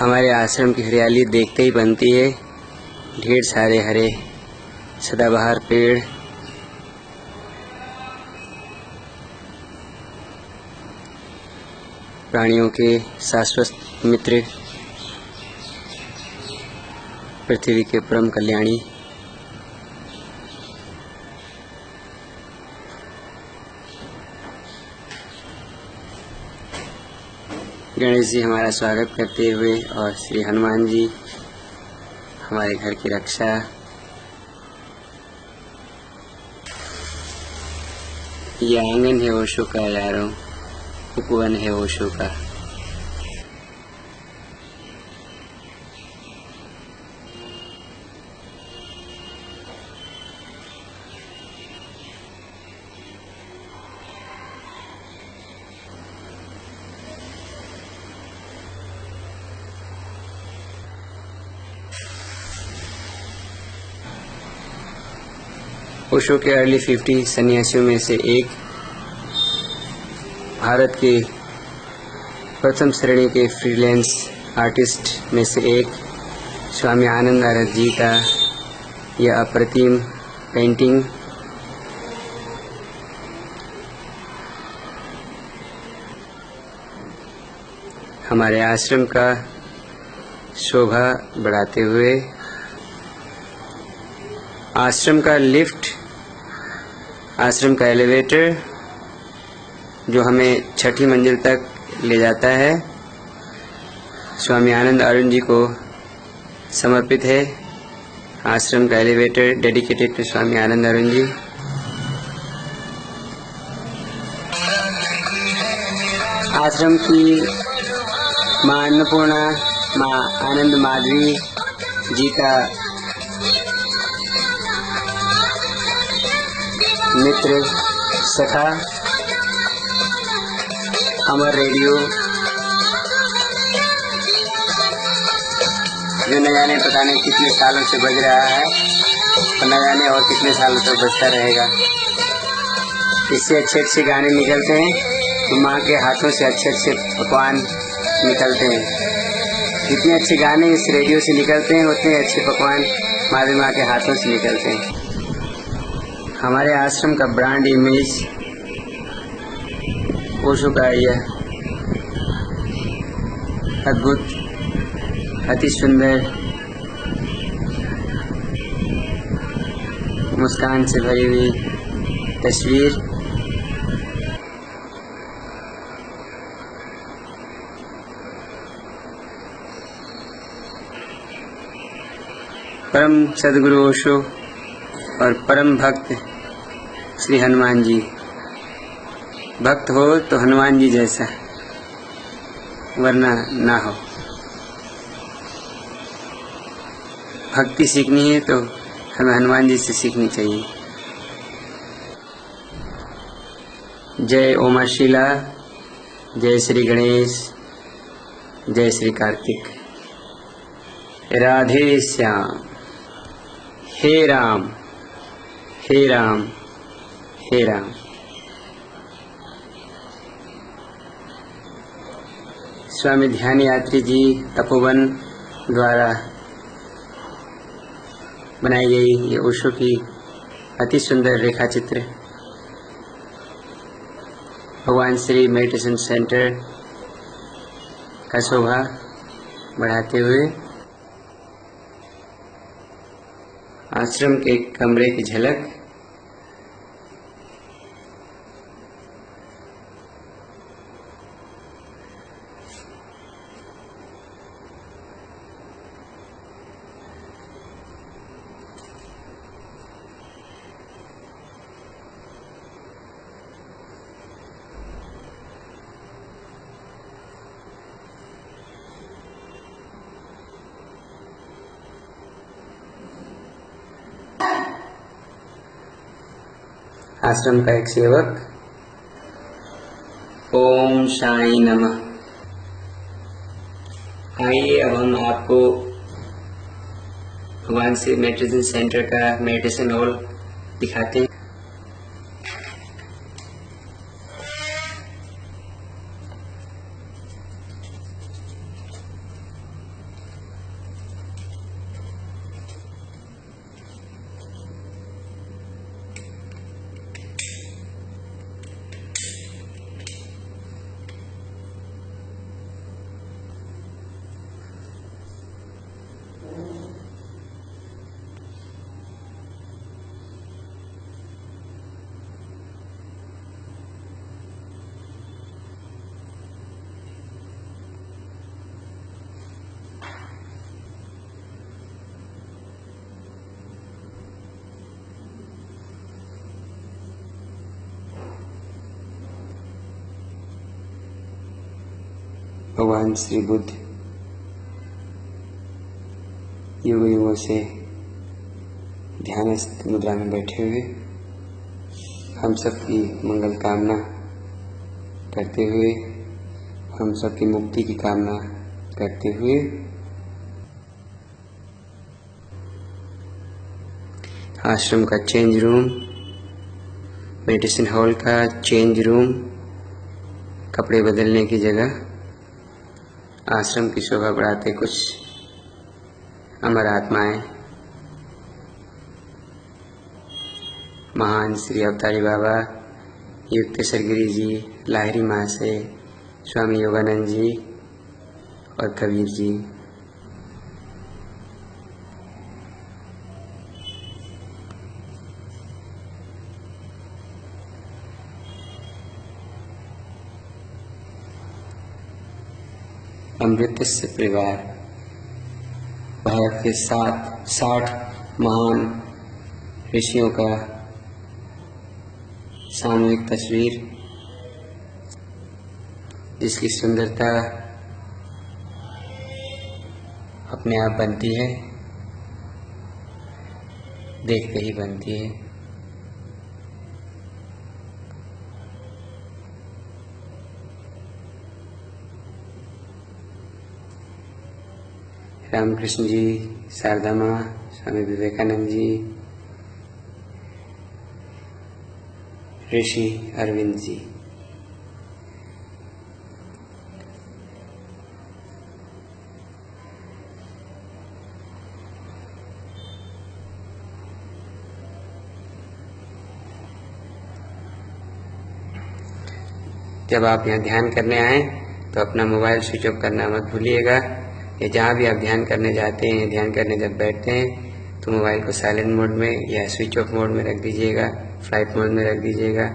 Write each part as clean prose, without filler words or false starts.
हमारे आश्रम की हरियाली देखते ही बनती है। ढेर सारे हरे सदाबहार पेड़, प्राणियों के शाश्वत मित्र, पृथ्वी के परम कल्याणी। गणेश जी हमारा स्वागत करते हुए और श्री हनुमान जी हमारे घर की रक्षा। ये आंगन है ओशो का यारों, उपवन है ओशो का। ओशो के अर्ली 50 सन्यासियों में से एक, भारत के प्रथम श्रेणी के फ्रीलांस आर्टिस्ट में से एक स्वामी आनंदानंद जी का यह अप्रतिम पेंटिंग हमारे आश्रम का शोभा बढ़ाते हुए, आश्रम का लिफ्ट, आश्रम का एलिवेटर जो हमें छठी मंजिल तक ले जाता है, स्वामी आनंद अरुण जी को समर्पित है। आश्रम का एलिवेटर डेडिकेटेड टू स्वामी आनंद अरुण जी। आश्रम की माँ अन्नपूर्णा, माँ आनंद माधवी जी का मित्र सखा अमर रेडियो, जो न जाने पता नहीं कितने सालों से बज रहा है और न जाने और कितने सालों तक बजता रहेगा। इससे अच्छे अच्छे गाने निकलते हैं तो माँ के हाथों से अच्छे अच्छे पकवान निकलते हैं। जितने अच्छे गाने इस रेडियो से निकलते हैं उतने अच्छे पकवान हमारी माँ के हाथों से निकलते हैं। हमारे आश्रम का ब्रांड इमेज ओशो का यह अद्भुत, अति सुंदर, मुस्कान से भरी हुई तस्वीर परम सदगुरु ओशो और परम भक्त श्री हनुमान जी। भक्त हो तो हनुमान जी जैसा, वरना ना हो। भक्ति सीखनी है तो हमें हनुमान जी से सीखनी चाहिए। जय ओमा शीला, जय श्री गणेश, जय श्री कार्तिक। राधे श्याम। हे राम, हे राम, हे राम। स्वामी ध्यान यात्री जी तपोवन द्वारा बनाई गई ये ओशो की अति सुंदर रेखा चित्र भगवान श्री मेडिटेशन सेंटर का शोभा बढ़ाते हुए आश्रम के कमरे की झलक। आश्रम का एक सेवक। ओम साई नमः। आइए अब हम आपको भगवान श्री मेडिटेशन सेंटर का मेडिटेशन हॉल दिखाते हैं। भगवान श्री बुद्ध युगों युगों से ध्यानस्थ मुद्रा में बैठे हुए हम सबकी मंगल कामना करते हुए, हम सबकी मुक्ति की कामना करते हुए आश्रम का चेंज रूम, मेडिसिन हॉल का चेंज रूम, कपड़े बदलने की जगह, आश्रम की शोभा बढ़ाते कुछ अमर आत्माएं, महान श्री अवतारी बाबा, युक्तेश्वर गिरी जी, लाहिरी महाशय, स्वामी योगानंद जी और कबीर जी। अमृतस्य परिवार, भारत के 60 महान ऋषियों का सामूहिक तस्वीर, जिसकी सुंदरता अपने आप बनती है, देखते ही बनती है। रामकृष्ण जी, शारदा माँ, स्वामी विवेकानंद जी, ऋषि अरविंद जी। जब आप यहाँ ध्यान करने आए तो अपना मोबाइल स्विच ऑफ करना मत भूलिएगा। या जहाँ भी आप ध्यान करने जाते हैं, ध्यान करने जब बैठते हैं तो मोबाइल को साइलेंट मोड में या स्विच ऑफ मोड में रख दीजिएगा, फ्लाइट मोड में रख दीजिएगा,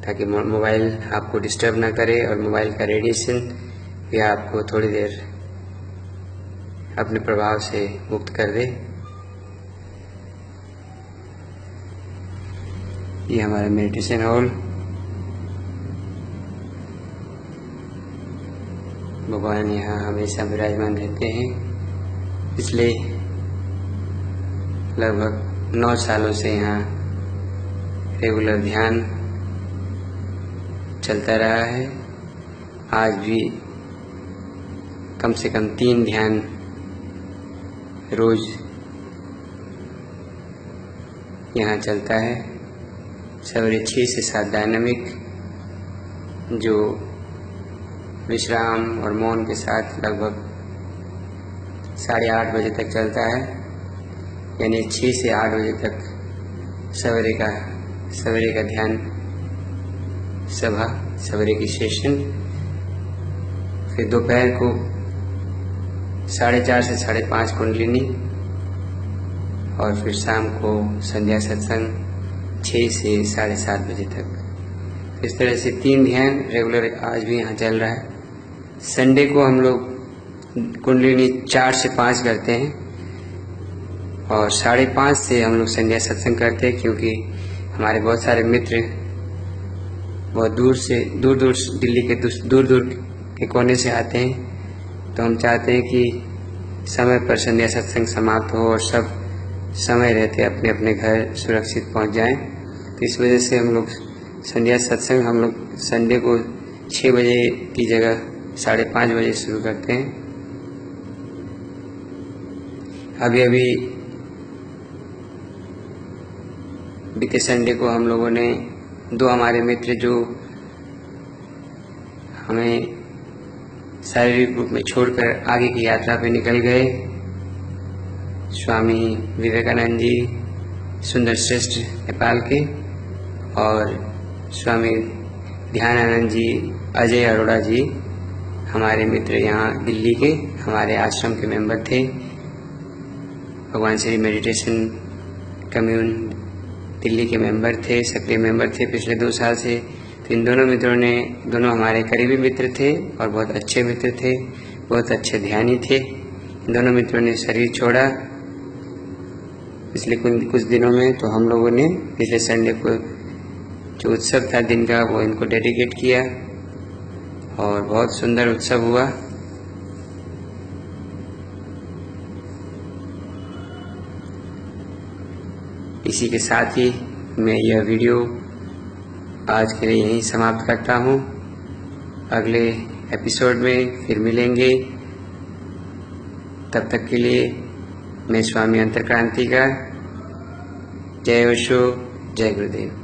ताकि मोबाइल आपको डिस्टर्ब ना करे और मोबाइल का रेडिएशन भी आपको थोड़ी देर अपने प्रभाव से मुक्त कर दे। ये हमारा मेडिटेशन हॉल, भगवान यहाँ हमेशा विराजमान रहते हैं। पिछले लगभग 9 सालों से यहाँ रेगुलर ध्यान चलता रहा है। आज भी कम से कम 3 ध्यान रोज यहाँ चलता है। सवेरे 6 से 7 डायनामिक, जो विश्राम और मौन के साथ लगभग 8:30 बजे तक चलता है, यानी 6 से 8 बजे तक सवेरे का ध्यान सभा, सवेरे की सेशन। फिर दोपहर को 4:30 से 5:30 कुंडलिनी, और फिर शाम को संध्या सत्संग 6 से 7:30 बजे तक। इस तरह से 3 ध्यान रेगुलर आज भी यहाँ चल रहा है। संडे को हम लोग कुंडलिनी 4 से 5 करते हैं और 5:30 से हम लोग संध्या सत्संग करते हैं, क्योंकि हमारे बहुत सारे मित्र बहुत दूर दिल्ली के दूर के कोने से आते हैं। तो हम चाहते हैं कि समय पर संध्या सत्संग समाप्त हो और सब समय रहते अपने अपने घर सुरक्षित पहुंच जाएं। तो इस वजह से हम लोग संध्या सत्संग हम लोग संडे को 6 बजे की जगह 5:30 बजे शुरू करते हैं। अभी बीते संडे को हम लोगों ने 2 हमारे मित्र जो हमें शारीरिक रूप में छोड़कर आगे की यात्रा पे निकल गए, स्वामी विवेकानंद जी सुंदर श्रेष्ठ नेपाल के, और स्वामी ध्यानानंद जी अजय अरोड़ा जी हमारे मित्र यहाँ दिल्ली के हमारे आश्रम के मेंबर थे। भगवान श्री मेडिटेशन कम्यून दिल्ली के मेंबर थे, सक्रिय मेंबर थे पिछले 2 साल से। तो इन दोनों मित्रों ने, दोनों हमारे करीबी मित्र थे और बहुत अच्छे मित्र थे, बहुत अच्छे ध्यानी थे। इन दोनों मित्रों ने शरीर छोड़ा पिछले कुछ दिनों में। तो हम लोगों ने पिछले संडे को जो उत्सव था दिन का, वो इनको डेडिकेट किया और बहुत सुंदर उत्सव हुआ। इसी के साथ ही मैं यह वीडियो आज के लिए यहीं समाप्त करता हूँ। अगले एपिसोड में फिर मिलेंगे। तब तक के लिए मैं स्वामी अंतर्क्रांति का जय ओशो, जय गुरुदेव।